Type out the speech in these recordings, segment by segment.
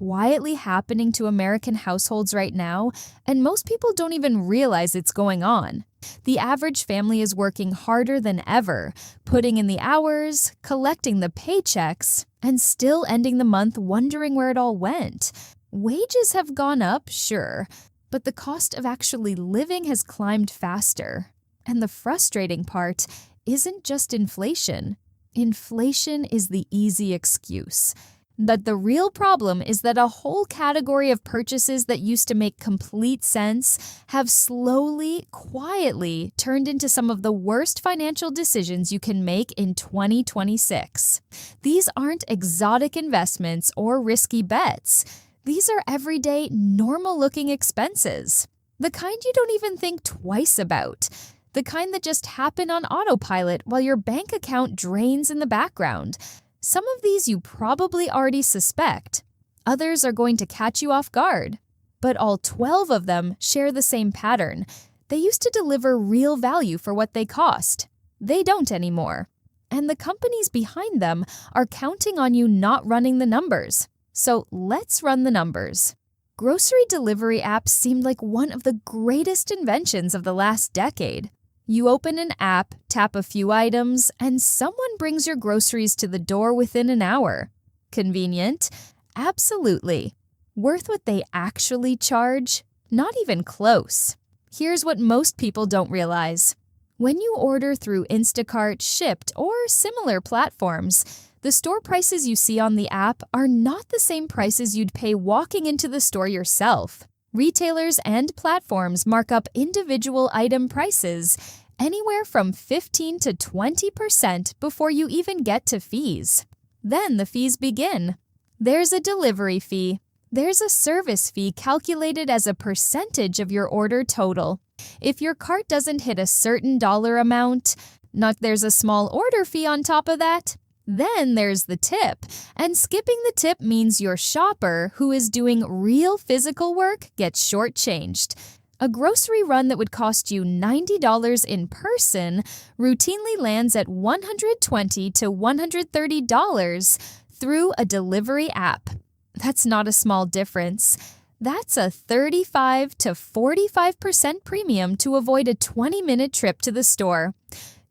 quietly happening to American households right now, and most people don't even realize it's going on. The average family is working harder than ever, putting in the hours, collecting the paychecks, and still ending the month wondering where it all went. Wages have gone up, sure, but the cost of actually living has climbed faster. And the frustrating part isn't just inflation. Inflation is the easy excuse. But the real problem is that a whole category of purchases that used to make complete sense have slowly, quietly turned into some of the worst financial decisions you can make in 2026. These aren't exotic investments or risky bets. These are everyday, normal-looking expenses. The kind you don't even think twice about. The kind that just happen on autopilot while your bank account drains in the background. Some of these you probably already suspect. Others are going to catch you off guard. But all 12 of them share the same pattern. They used to deliver real value for what they cost. They don't anymore. And the companies behind them are counting on you not running the numbers. So let's run the numbers. Grocery delivery apps seemed like one of the greatest inventions of the last decade. You open an app, tap a few items, and someone brings your groceries to the door within an hour. Convenient? Absolutely. Worth what they actually charge? Not even close. Here's what most people don't realize. When you order through Instacart, Shipt, or similar platforms, the store prices you see on the app are not the same prices you'd pay walking into the store yourself. Retailers and platforms mark up individual item prices anywhere from 15 to 20% before you even get to fees. Then the fees begin. There's a delivery fee. There's a service fee calculated as a percentage of your order total. If your cart doesn't hit a certain dollar amount, there's a small order fee on top of that. Then there's the tip, and skipping the tip means your shopper, who is doing real physical work, gets shortchanged. A grocery run that would cost you $90 in person routinely lands at $120 to $130 through a delivery app. That's not a small difference. That's a 35 to 45% premium to avoid a 20-minute trip to the store.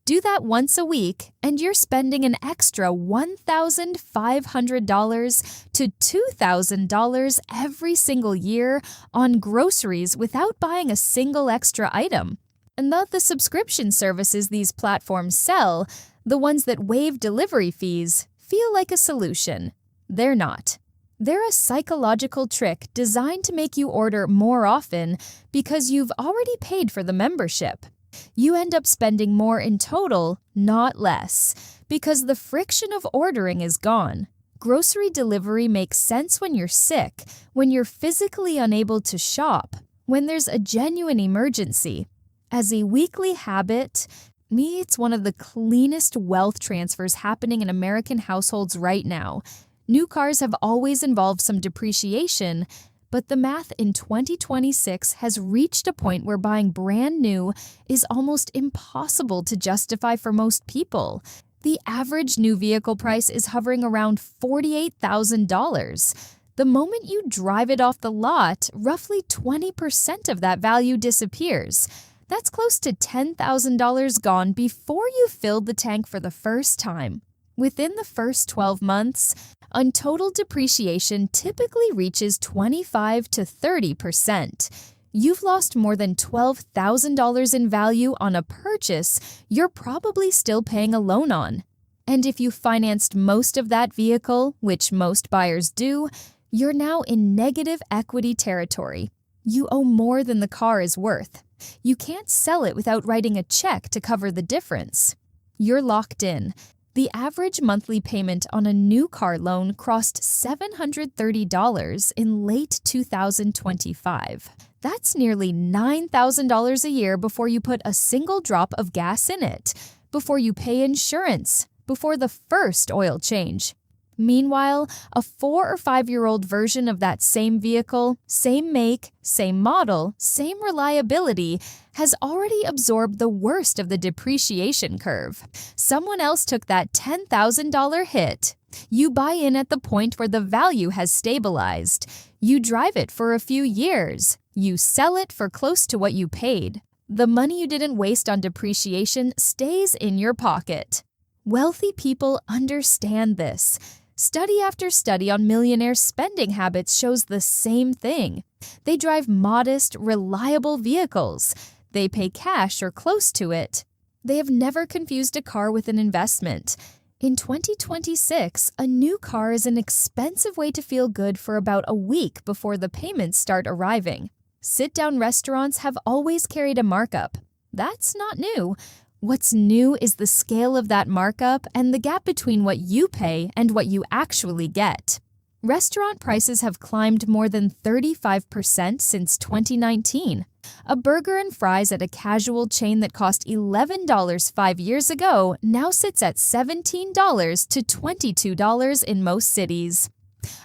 Do that once a week, and you're spending an extra $1,500 to $2,000 every single year on groceries without buying a single extra item. And the subscription services these platforms sell, the ones that waive delivery fees, feel like a solution. They're not. They're a psychological trick designed to make you order more often because you've already paid for the membership. You end up spending more in total, not less, because the friction of ordering is gone. Grocery delivery makes sense when you're sick, when you're physically unable to shop, when there's a genuine emergency. As a weekly habit, it's one of the cleanest wealth transfers happening in American households right now. New cars have always involved some depreciation, but the math in 2026 has reached a point where buying brand new is almost impossible to justify for most people. The average new vehicle price is hovering around $48,000. The moment you drive it off the lot, roughly 20% of that value disappears. That's close to $10,000 gone before you filled the tank for the first time. Within the first 12 months, total depreciation typically reaches 25 to 30%. You've lost more than $12,000 in value on a purchase you're probably still paying a loan on. And if you financed most of that vehicle, which most buyers do, you're now in negative equity territory. You owe more than the car is worth. You can't sell it without writing a check to cover the difference. You're locked in. The average monthly payment on a new car loan crossed $730 in late 2025. That's nearly $9,000 a year before you put a single drop of gas in it, before you pay insurance, before the first oil change. Meanwhile, a 4 or 5-year-old version of that same vehicle, same make, same model, same reliability, has already absorbed the worst of the depreciation curve. Someone else took that $10,000 hit. You buy in at the point where the value has stabilized. You drive it for a few years. You sell it for close to what you paid. The money you didn't waste on depreciation stays in your pocket. Wealthy people understand this. Study after study on millionaires' spending habits shows the same thing. They drive modest, reliable vehicles. They pay cash or close to it. They have never confused a car with an investment. In 2026, a new car is an expensive way to feel good for about a week before the payments start arriving. Sit-down restaurants have always carried a markup. That's not new. What's new is the scale of that markup and the gap between what you pay and what you actually get. Restaurant prices have climbed more than 35% since 2019. A burger and fries at a casual chain that cost $11 5 years ago now sits at $17 to $22 in most cities.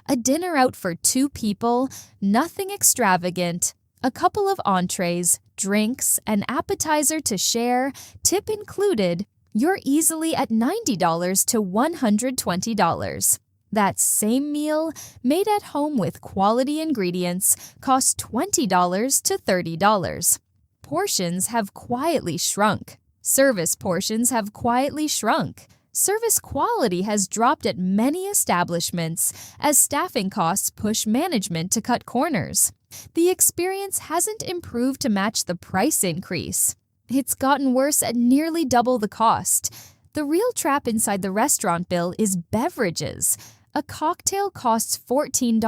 A dinner out for 2 people, nothing extravagant. A couple of entrees, drinks, an appetizer to share, tip included, you're easily at $90 to $120. That same meal, made at home with quality ingredients, costs $20 to $30. Portions have quietly shrunk. Service portions have quietly shrunk. Service quality has dropped at many establishments as staffing costs push management to cut corners. The experience hasn't improved to match the price increase. It's gotten worse at nearly double the cost. The real trap inside the restaurant bill is beverages. A cocktail costs $14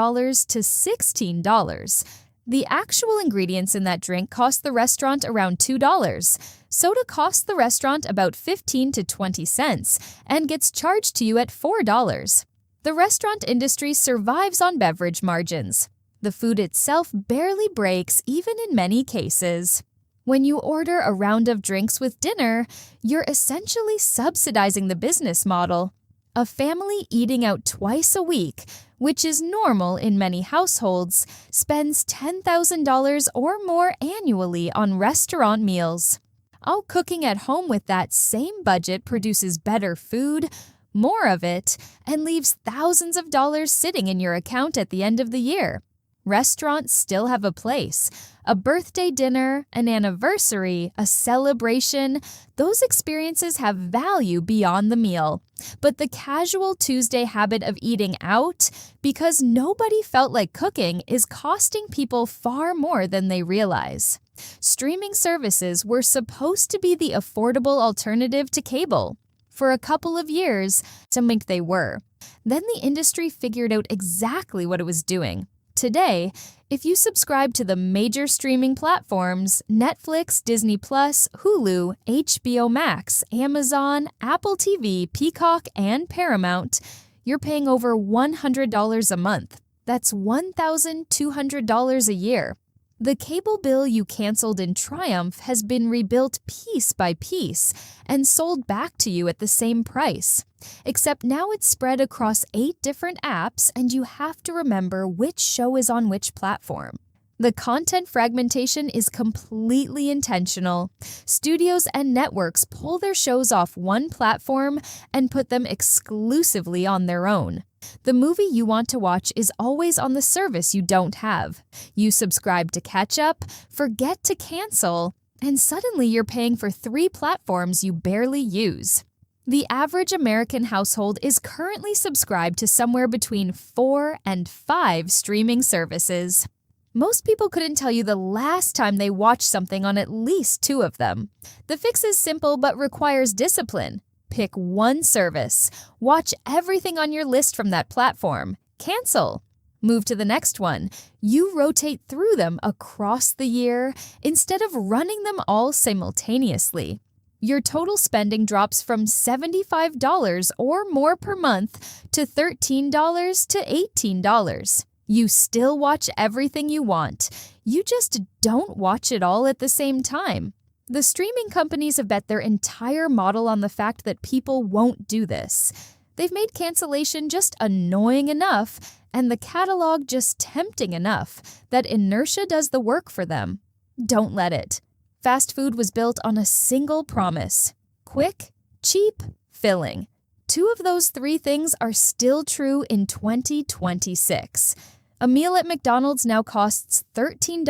to $16. The actual ingredients in that drink cost the restaurant around $2. Soda costs the restaurant about 15 to 20 cents and gets charged to you at $4. The restaurant industry survives on beverage margins. The food itself barely breaks, even in many cases. When you order a round of drinks with dinner, you're essentially subsidizing the business model. A family eating out twice a week, which is normal in many households, spends $10,000 or more annually on restaurant meals. All cooking at home with that same budget produces better food, more of it, and leaves thousands of dollars sitting in your account at the end of the year. Restaurants still have a place. A birthday dinner, an anniversary, a celebration, those experiences have value beyond the meal. But the casual Tuesday habit of eating out, because nobody felt like cooking, is costing people far more than they realize. Streaming services were supposed to be the affordable alternative to cable. For a couple of years, to think they were. Then the industry figured out exactly what it was doing. Today, if you subscribe to the major streaming platforms, Netflix, Disney+, Hulu, HBO Max, Amazon, Apple TV, Peacock, and Paramount, you're paying over $100 a month. That's $1,200 a year. The cable bill you canceled in triumph has been rebuilt piece by piece and sold back to you at the same price. Except now it's spread across 8 different apps and you have to remember which show is on which platform. The content fragmentation is completely intentional. Studios and networks pull their shows off one platform and put them exclusively on their own. The movie you want to watch is always on the service you don't have. You subscribe to catch up, forget to cancel, and suddenly you're paying for 3 platforms you barely use. The average American household is currently subscribed to somewhere between 4 and 5 streaming services. Most people couldn't tell you the last time they watched something on at least 2 of them. The fix is simple but requires discipline. Pick one service. Watch everything on your list from that platform. Cancel. Move to the next one. You rotate through them across the year instead of running them all simultaneously. Your total spending drops from $75 or more per month to $13 to $18. You still watch everything you want. You just don't watch it all at the same time. The streaming companies have bet their entire model on the fact that people won't do this. They've made cancellation just annoying enough and the catalog just tempting enough that inertia does the work for them. Don't let it. Fast food was built on a single promise: quick, cheap, filling. Two of those three things are still true in 2026. A meal at McDonald's now costs $13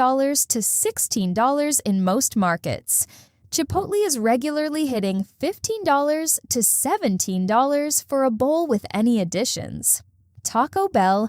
to $16 in most markets. Chipotle is regularly hitting $15 to $17 for a bowl with any additions. Taco Bell,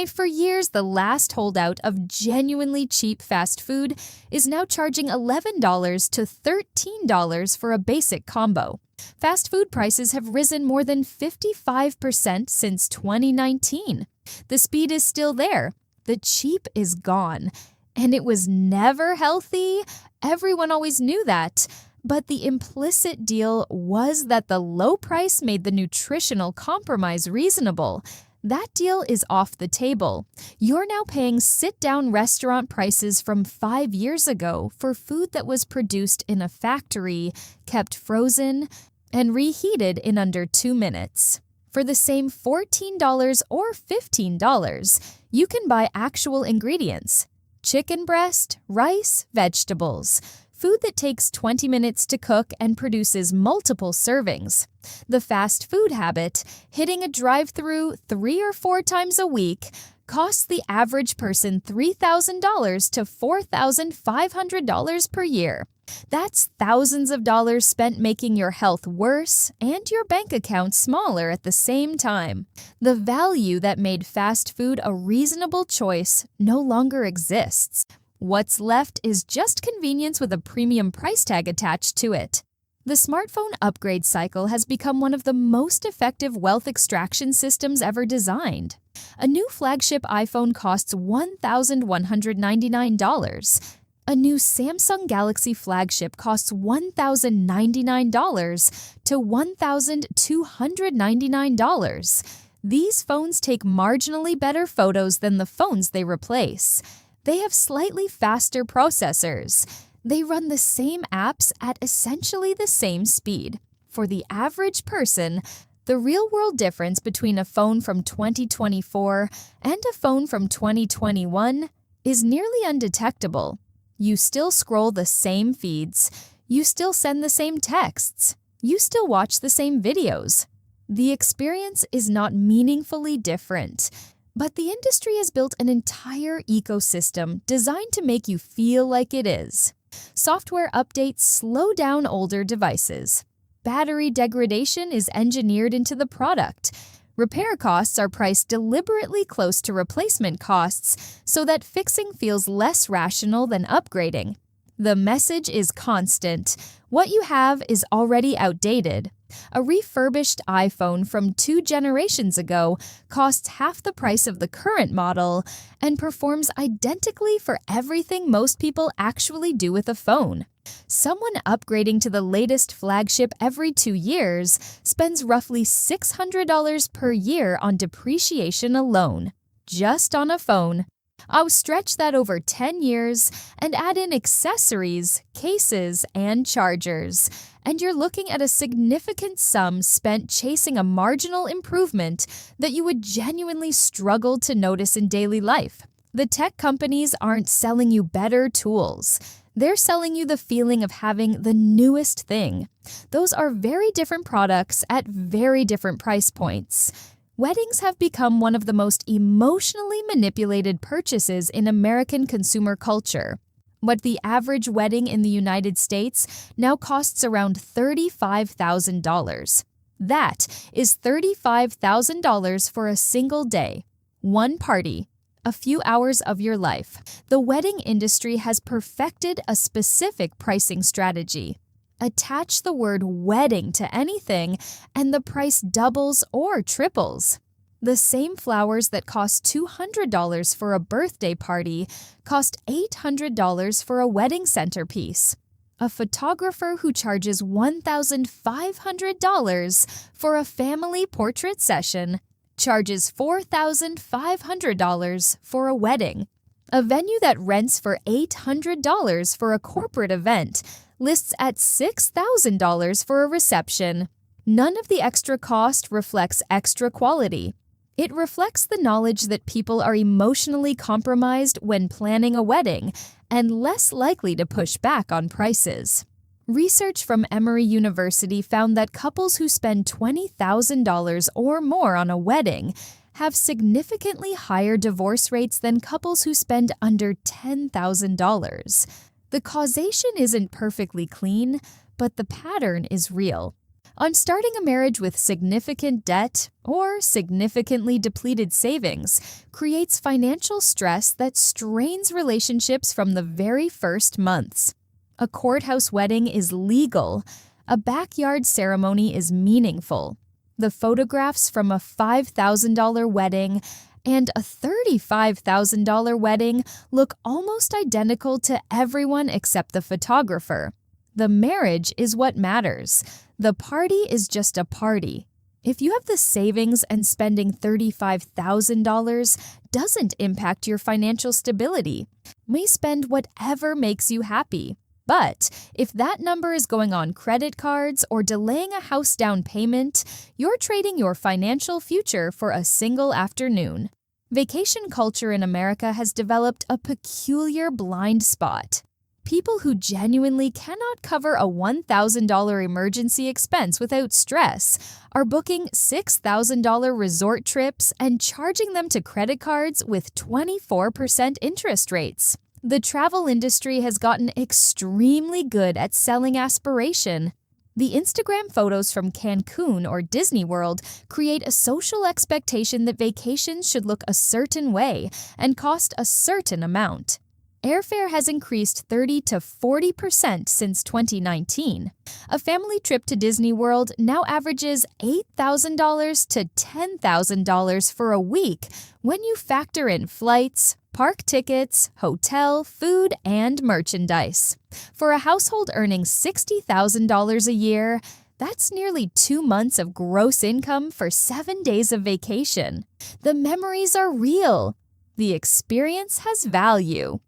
for years the last holdout of genuinely cheap fast food, is now charging $11 to $13 for a basic combo. Fast food prices have risen more than 55% since 2019. The speed is still there. The cheap is gone. And it was never healthy. Everyone always knew that. But the implicit deal was that the low price made the nutritional compromise reasonable. That deal is off the table. You're now paying sit-down restaurant prices from 5 years ago for food that was produced in a factory, kept frozen, and reheated in under 2 minutes. For the same $14 or $15, you can buy actual ingredients: chicken breast, rice, vegetables. Food that takes 20 minutes to cook and produces multiple servings. The fast food habit, hitting a drive-thru 3 or 4 times a week, costs the average person $3,000 to $4,500 per year. That's thousands of dollars spent making your health worse and your bank account smaller at the same time. The value that made fast food a reasonable choice no longer exists. What's left is just convenience with a premium price tag attached to it. The smartphone upgrade cycle has become one of the most effective wealth extraction systems ever designed. A new flagship iPhone costs $1,199. A new Samsung Galaxy flagship costs $1,099 to $1,299. These phones take marginally better photos than the phones they replace. They have slightly faster processors. They run the same apps at essentially the same speed. For the average person, the real-world difference between a phone from 2024 and a phone from 2021 is nearly undetectable. You still scroll the same feeds. You still send the same texts. You still watch the same videos. The experience is not meaningfully different. But the industry has built an entire ecosystem designed to make you feel like it is. Software updates slow down older devices. Battery degradation is engineered into the product. Repair costs are priced deliberately close to replacement costs so that fixing feels less rational than upgrading. The message is constant. What you have is already outdated. A refurbished iPhone from 2 generations ago costs half the price of the current model and performs identically for everything most people actually do with a phone. Someone upgrading to the latest flagship every 2 years spends roughly $600 per year on depreciation alone, just on a phone. I'll stretch that over 10 years and add in accessories, cases, and chargers. And you're looking at a significant sum spent chasing a marginal improvement that you would genuinely struggle to notice in daily life. The tech companies aren't selling you better tools. They're selling you the feeling of having the newest thing. Those are very different products at very different price points. Weddings have become one of the most emotionally manipulated purchases in American consumer culture. But the average wedding in the United States now costs around $35,000. That is $35,000 for a single day. One party. A few hours of your life. The wedding industry has perfected a specific pricing strategy. Attach the word wedding to anything, and the price doubles or triples. The same flowers that cost $200 for a birthday party cost $800 for a wedding centerpiece. A photographer who charges $1,500 for a family portrait session charges $4,500 for a wedding. A venue that rents for $800 for a corporate event lists at $6,000 for a reception. None of the extra cost reflects extra quality. It reflects the knowledge that people are emotionally compromised when planning a wedding and less likely to push back on prices. Research from Emory University found that couples who spend $20,000 or more on a wedding have significantly higher divorce rates than couples who spend under $10,000. The causation isn't perfectly clean, but the pattern is real. On starting a marriage with significant debt or significantly depleted savings creates financial stress that strains relationships from the very first months. A courthouse wedding is legal. A backyard ceremony is meaningful. The photographs from a $5,000 wedding and a $35,000 wedding look almost identical to everyone except the photographer. The marriage is what matters. The party is just a party. If you have the savings and spending $35,000 doesn't impact your financial stability. We spend whatever makes you happy. But if that number is going on credit cards or delaying a house down payment, you're trading your financial future for a single afternoon. Vacation culture in America has developed a peculiar blind spot. People who genuinely cannot cover a $1,000 emergency expense without stress are booking $6,000 resort trips and charging them to credit cards with 24% interest rates. The travel industry has gotten extremely good at selling aspiration. The Instagram photos from Cancun or Disney World create a social expectation that vacations should look a certain way and cost a certain amount. Airfare has increased 30 to 40% since 2019. A family trip to Disney World now averages $8,000 to $10,000 for a week when you factor in flights, park tickets, hotel, food, and merchandise. For a household earning $60,000 a year, that's nearly 2 months of gross income for 7 days of vacation. The memories are real. The experience has value.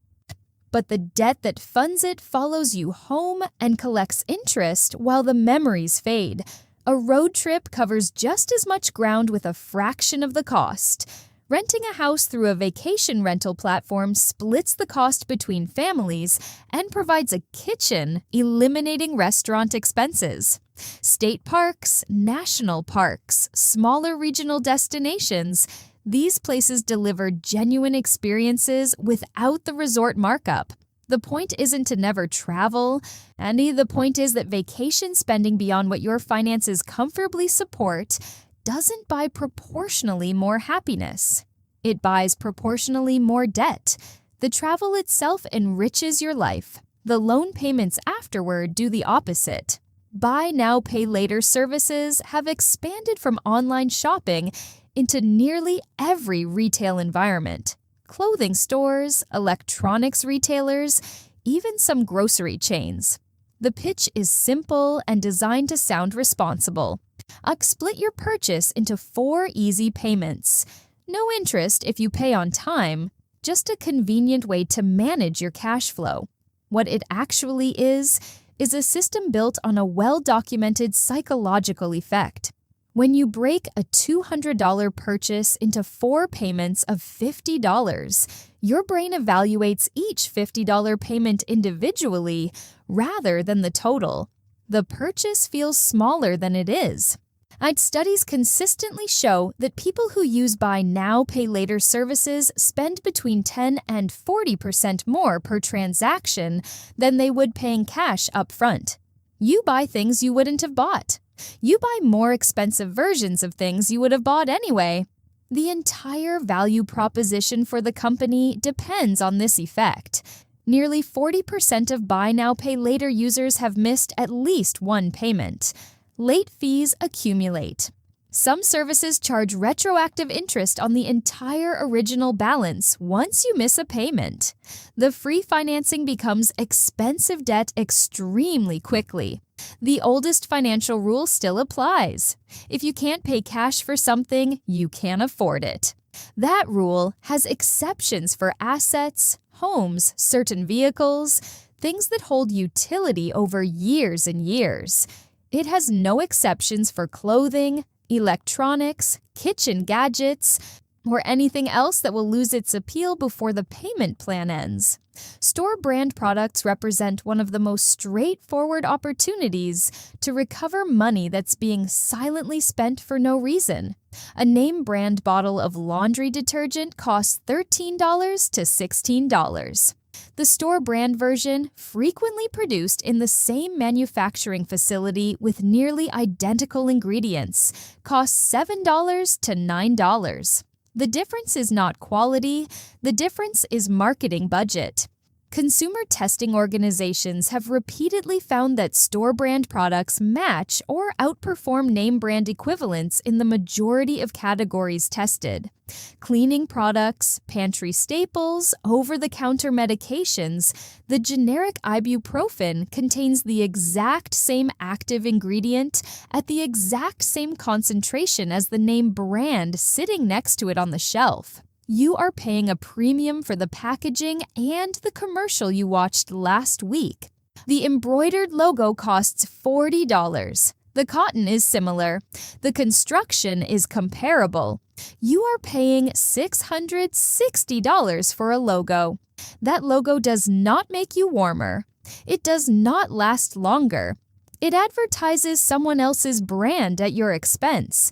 But the debt that funds it follows you home and collects interest while the memories fade. A road trip covers just as much ground with a fraction of the cost. Renting a house through a vacation rental platform splits the cost between families and provides a kitchen, eliminating restaurant expenses. State parks, national parks, smaller regional destinations – these places deliver genuine experiences without the resort markup. The point isn't to never travel, Andy. The point is that vacation spending beyond what your finances comfortably support doesn't buy proportionally more happiness. It buys proportionally more debt. The travel itself enriches your life. The loan payments afterward do the opposite. Buy now, pay later services have expanded from online shopping into nearly every retail environment. Clothing stores, electronics retailers, even some grocery chains. The pitch is simple and designed to sound responsible. Split your purchase into 4 easy payments. No interest if you pay on time, just a convenient way to manage your cash flow. What it actually is a system built on a well-documented psychological effect. When you break a $200 purchase into 4 payments of $50, your brain evaluates each $50 payment individually rather than the total. The purchase feels smaller than it is. Studies consistently show that people who use buy now, pay later services spend between 10 and 40% more per transaction than they would paying cash up front. You buy things you wouldn't have bought. You buy more expensive versions of things you would have bought anyway. The entire value proposition for the company depends on this effect. Nearly 40% of buy now, pay later users have missed at least one payment. Late fees accumulate. Some services charge retroactive interest on the entire original balance once you miss a payment. The free financing becomes expensive debt extremely quickly. The oldest financial rule still applies. If you can't pay cash for something, you can't afford it. That rule has exceptions for assets, homes, certain vehicles, things that hold utility over years and years. It has no exceptions for clothing, electronics, kitchen gadgets, or anything else that will lose its appeal before the payment plan ends. Store brand products represent one of the most straightforward opportunities to recover money that's being silently spent for no reason. A name brand bottle of laundry detergent costs $13 to $16. The store brand version, frequently produced in the same manufacturing facility with nearly identical ingredients, costs $7 to $9. The difference is not quality, the difference is marketing budget. Consumer testing organizations have repeatedly found that store brand products match or outperform name brand equivalents in the majority of categories tested. Cleaning products, pantry staples, over-the-counter medications, the generic ibuprofen contains the exact same active ingredient at the exact same concentration as the name brand sitting next to it on the shelf. You are paying a premium for the packaging and the commercial you watched last week. The embroidered logo costs $40. The cotton is similar. The construction is comparable. You are paying $660 for a logo. That logo does not make you warmer. It does not last longer. It advertises someone else's brand at your expense.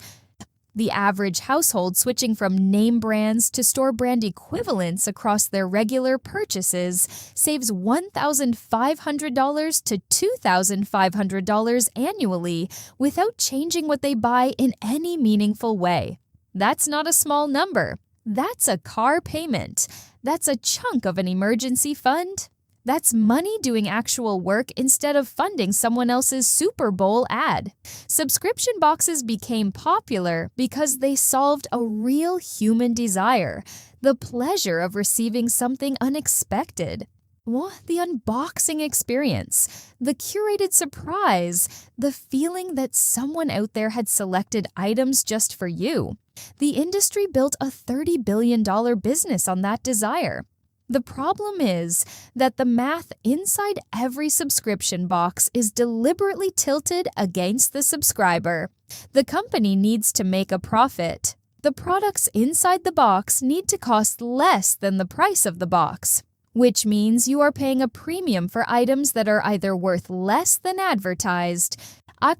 The average household switching from name brands to store brand equivalents across their regular purchases saves $1,500 to $2,500 annually without changing what they buy in any meaningful way. That's not a small number. That's a car payment. That's a chunk of an emergency fund. That's money doing actual work instead of funding someone else's Super Bowl ad. Subscription boxes became popular because they solved a real human desire, the pleasure of receiving something unexpected. The unboxing experience, the curated surprise, the feeling that someone out there had selected items just for you. The industry built a $30 billion business on that desire. The problem is that the math inside every subscription box is deliberately tilted against the subscriber. The company needs to make a profit. The products inside the box need to cost less than the price of the box, which means you are paying a premium for items that are either worth less than advertised,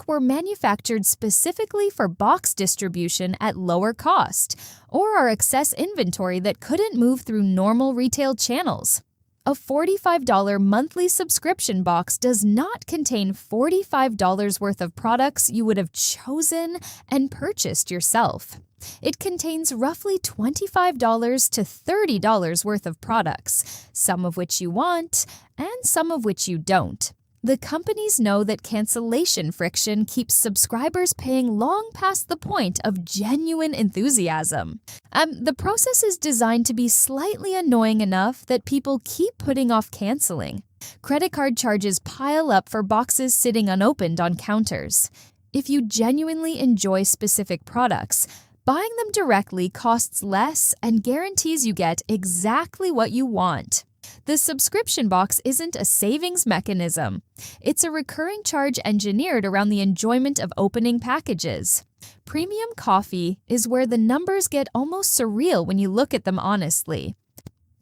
were manufactured specifically for box distribution at lower cost, or are excess inventory that couldn't move through normal retail channels. A $45 monthly subscription box does not contain $45 worth of products you would have chosen and purchased yourself. It contains roughly $25 to $30 worth of products, some of which you want and some of which you don't. The companies know that cancellation friction keeps subscribers paying long past the point of genuine enthusiasm. The process is designed to be slightly annoying enough that people keep putting off canceling. Credit card charges pile up for boxes sitting unopened on counters. If you genuinely enjoy specific products, buying them directly costs less and guarantees you get exactly what you want. The subscription box isn't a savings mechanism. It's a recurring charge engineered around the enjoyment of opening packages. Premium coffee is where the numbers get almost surreal when you look at them honestly.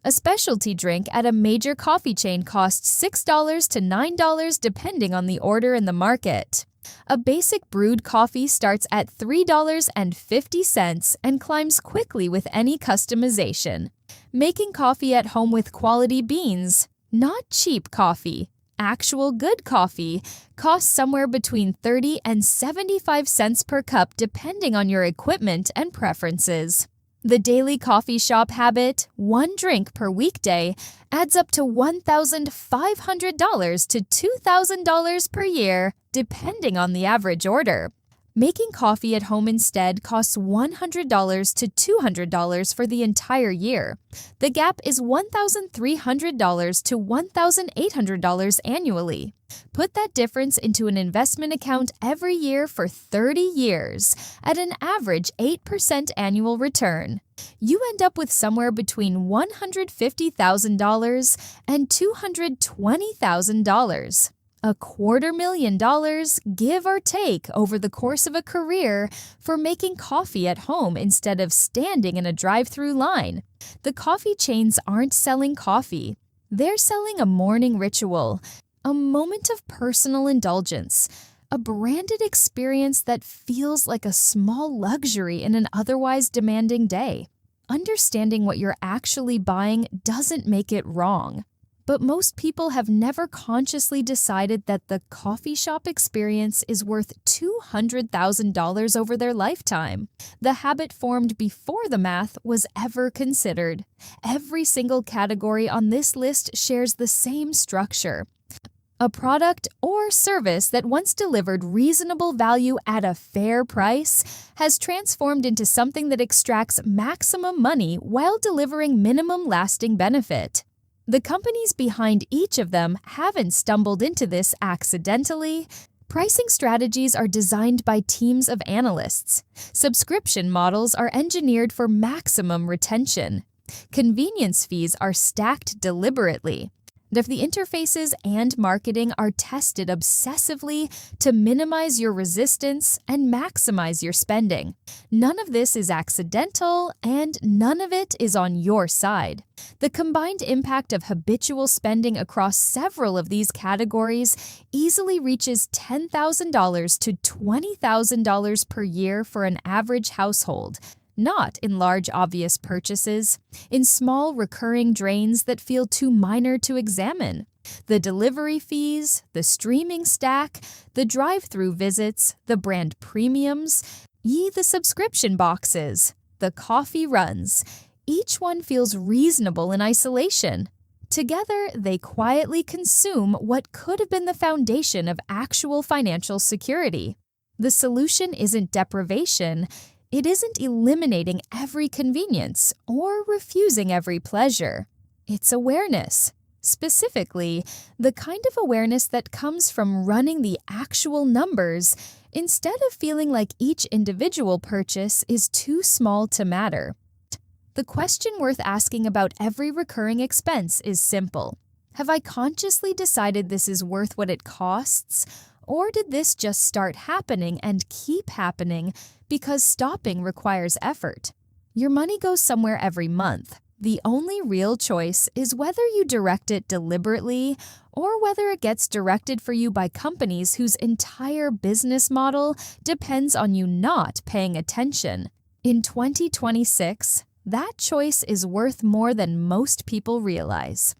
A specialty drink at a major coffee chain costs $6 to $9 depending on the order in the market. A basic brewed coffee starts at $3.50 and climbs quickly with any customization. Making coffee at home with quality beans, not cheap coffee, actual good coffee, costs somewhere between 30 and 75 cents per cup depending on your equipment and preferences. The daily coffee shop habit, one drink per weekday, adds up to $1,500 to $2,000 per year, depending on the average order. Making coffee at home instead costs $100 to $200 for the entire year. The gap is $1,300 to $1,800 annually. Put that difference into an investment account every year for 30 years at an average 8% annual return. You end up with somewhere between $150,000 and $220,000. $250,000, give or take, over the course of a career for making coffee at home instead of standing in a drive-through line. The coffee chains aren't selling coffee. They're selling a morning ritual, a moment of personal indulgence, a branded experience that feels like a small luxury in an otherwise demanding day. Understanding what you're actually buying doesn't make it wrong. But most people have never consciously decided that the coffee shop experience is worth $200,000 over their lifetime. The habit formed before the math was ever considered. Every single category on this list shares the same structure. A product or service that once delivered reasonable value at a fair price has transformed into something that extracts maximum money while delivering minimum lasting benefit. The companies behind each of them haven't stumbled into this accidentally. Pricing strategies are designed by teams of analysts. Subscription models are engineered for maximum retention. Convenience fees are stacked deliberately. The interfaces and marketing are tested obsessively to minimize your resistance and maximize your spending. None of this is accidental, and none of it is on your side. The combined impact of habitual spending across several of these categories easily reaches $10,000 to $20,000 per year for an average household. Not in large, obvious purchases, in small, recurring drains that feel too minor to examine. The delivery fees, the streaming stack, the drive-through visits, the brand premiums, the subscription boxes, the coffee runs. Each one feels reasonable in isolation. Together, they quietly consume what could have been the foundation of actual financial security. The solution isn't deprivation. It isn't eliminating every convenience or refusing every pleasure. It's awareness. Specifically, the kind of awareness that comes from running the actual numbers instead of feeling like each individual purchase is too small to matter. The question worth asking about every recurring expense is simple. Have I consciously decided this is worth what it costs? Or did this just start happening and keep happening because stopping requires effort? Your money goes somewhere every month. The only real choice is whether you direct it deliberately or whether it gets directed for you by companies whose entire business model depends on you not paying attention. In 2026, that choice is worth more than most people realize.